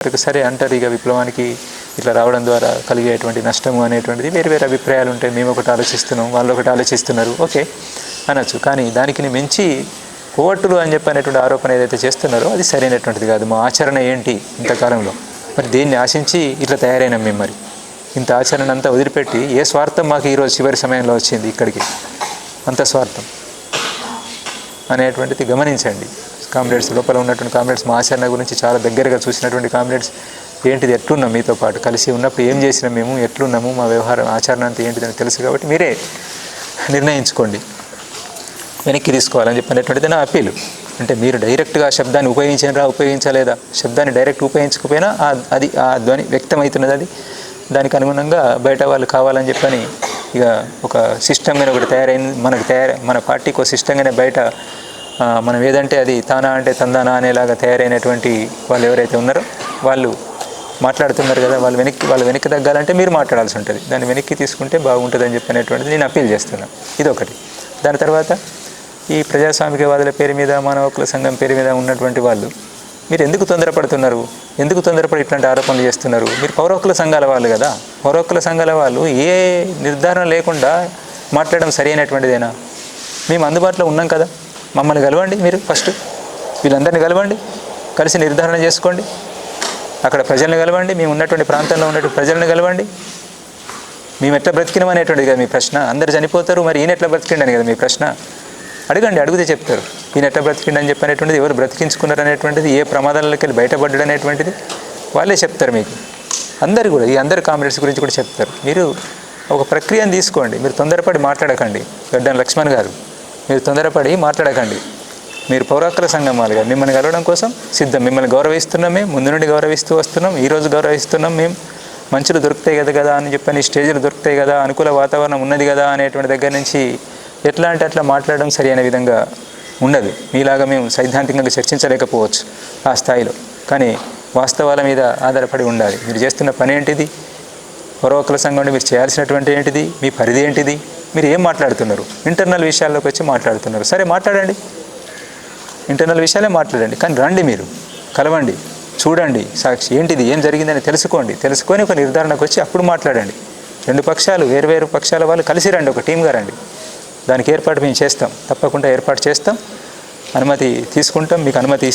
సరే అంటారు. ఇక విప్లవానికి ఇట్లా రావడం ద్వారా కలిగేటువంటి నష్టము అనేటువంటిది వేరు వేరు అభిప్రాయాలు ఉంటాయి. మేము ఒకటి ఆలోచిస్తున్నాం, వాళ్ళు ఒకటి ఆలోచిస్తున్నారు, ఓకే అనొచ్చు. కానీ దానికి మించి కోవట్టులు అని చెప్పనేటువంటి ఆరోపణ ఏదైతే చేస్తున్నారో అది సరైనటువంటిది కాదు. మా ఆచరణ ఏంటి ఇంతకాలంలో, మరి దేన్ని ఆశించి ఇట్లా తయారైనాం మేము? మరి ఇంత ఆచరణ అంతా వదిలిపెట్టి ఏ స్వార్థం మాకు ఈరోజు చివరి సమయంలో వచ్చింది ఇక్కడికి? అంత స్వార్థం అనేటువంటిది గమనించండి. కామ్రేడ్స్, లోపల ఉన్నటువంటి కామ్రేడ్స్ మా ఆచరణ గురించి చాలా దగ్గరగా చూసినటువంటి కామ్రేడ్స్, ఏంటిది ఎట్లున్నాం, మీతో పాటు కలిసి ఉన్నప్పుడు ఏం చేసినాం, మేము ఎట్లున్నాము, మా వ్యవహారం ఆచరణ అంతా ఏంటిదని తెలుసు. కాబట్టి మీరే నిర్ణయించుకోండి, వెనక్కి తీసుకోవాలని చెప్పినటువంటిది నా అప్పీలు. అంటే మీరు డైరెక్ట్గా ఆ శబ్దాన్ని ఉపయోగించలేదా? శబ్దాన్ని డైరెక్ట్ ఉపయోగించకపోయినా అది ఆ ధ్వని వ్యక్తమవుతున్నది. అది దానికి అనుగుణంగా బయట వాళ్ళు కావాలని చెప్పని ఇక ఒక సిస్టమ్గానే ఒకటి తయారైంది. మన పార్టీకి ఒక సిస్టంగానే బయట మనం ఏదంటే అది తానా అంటే తందానా అనేలాగా తయారైనటువంటి వాళ్ళు ఎవరైతే ఉన్నారో వాళ్ళు మాట్లాడుతున్నారు కదా. వాళ్ళు వెనక్కి తగ్గాలంటే మీరు మాట్లాడాల్సి ఉంటుంది. దాన్ని వెనక్కి తీసుకుంటే బాగుంటుందని చెప్పనేటువంటిది నేను అప్పీల్ చేస్తున్నాను. ఇదొకటి. దాని తర్వాత ఈ ప్రజాస్వామికవాదుల పేరు మీద, మానవ హక్కుల సంఘం పేరు మీద ఉన్నటువంటి వాళ్ళు మీరు ఎందుకు తొందరపడుతున్నారు? ఎందుకు తొందరపడి ఇట్లాంటి ఆరోపణలు చేస్తున్నారు? మీరు పౌర హక్కుల సంఘాల వాళ్ళు కదా. పౌర హక్కుల సంఘాల వాళ్ళు ఏ నిర్ధారణ లేకుండా మాట్లాడడం సరైనటువంటిదేనా? మేము అందుబాటులో ఉన్నాం కదా, మమ్మల్ని కలవండి. మీరు ఫస్ట్ వీళ్ళందరినీ కలవండి, కలిసి నిర్ధారణ చేసుకోండి. అక్కడ ప్రజలను కలవండి, మేము ఉన్నటువంటి ప్రాంతంలో ఉన్నటువంటి ప్రజలను కలవండి. మేము ఎట్లా బ్రతికినాం అనేటువంటిది కదా మీ ప్రశ్న. అందరు చనిపోతారు, మరి ఈయన ఎట్లా బ్రతికిండని కదా మీ ప్రశ్న. అడగండి, అడిగితే చెప్తారు. ఈయన ఎట్లా బ్రతికిండని చెప్పనేటువంటిది, ఎవరు బ్రతికించుకున్నారు అనేటువంటిది, ఏ ప్రమాదాలకి వెళ్ళి బయటపడ్డాడు అనేటువంటిది వాళ్ళే చెప్తారు మీకు. అందరు కూడా, ఈ అందరు కామ్రేడ్స్ గురించి కూడా చెప్తారు. మీరు ఒక ప్రక్రియను తీసుకోండి. మీరు తొందరపడి మాట్లాడకండి. గడ్డం లక్ష్మణ్ గారు, మీరు తొందరపడి మాట్లాడకండి. మీరు పౌర హక్కుల సంఘం వాళ్ళుగా మిమ్మల్ని కలవడం కోసం సిద్ధం. మిమ్మల్ని గౌరవిస్తున్నాం, మేము ముందు నుండి గౌరవిస్తూ వస్తున్నాం, ఈరోజు గౌరవిస్తున్నాం. మేము మంచులు దొరుకుతాయి కదా అని చెప్పని, స్టేజ్లు దొరుకుతాయి కదా, అనుకూల వాతావరణం ఉన్నది కదా అనేటువంటి దగ్గర నుంచి ఎట్లా అంటే అట్లా మాట్లాడడం సరి అయిన విధంగా ఉండదు. మీలాగా మేము సైద్ధాంతికంగా చర్చించలేకపోవచ్చు ఆ స్థాయిలో, కానీ వాస్తవాల మీద ఆధారపడి ఉండాలి. మీరు చేస్తున్న పని ఏంటిది? పౌర హక్కుల సంఘం మీరు చేయాల్సినటువంటి ఏంటిది? మీ పరిధి ఏంటిది? మీరు ఏం మాట్లాడుతున్నారు? ఇంటర్నల్ విషయాల్లోకి వచ్చి మాట్లాడుతున్నారు. సరే మాట్లాడండి, ఇంటర్నల్ విషయాలే మాట్లాడండి. కానీ రండి, మీరు కలవండి, చూడండి, సాక్షి ఏంటిది, ఏం జరిగిందని తెలుసుకొని ఒక నిర్ధారణకు వచ్చి అప్పుడు మాట్లాడండి. రెండు పక్షాలు, వేరు పక్షాల వాళ్ళు కలిసి రండి, ఒక టీమ్గా రండి. దానికి ఏర్పాటు మేము చేస్తాం, తప్పకుండా ఏర్పాటు చేస్తాం. అనుమతి తీసుకుంటాం, మీకు అనుమతి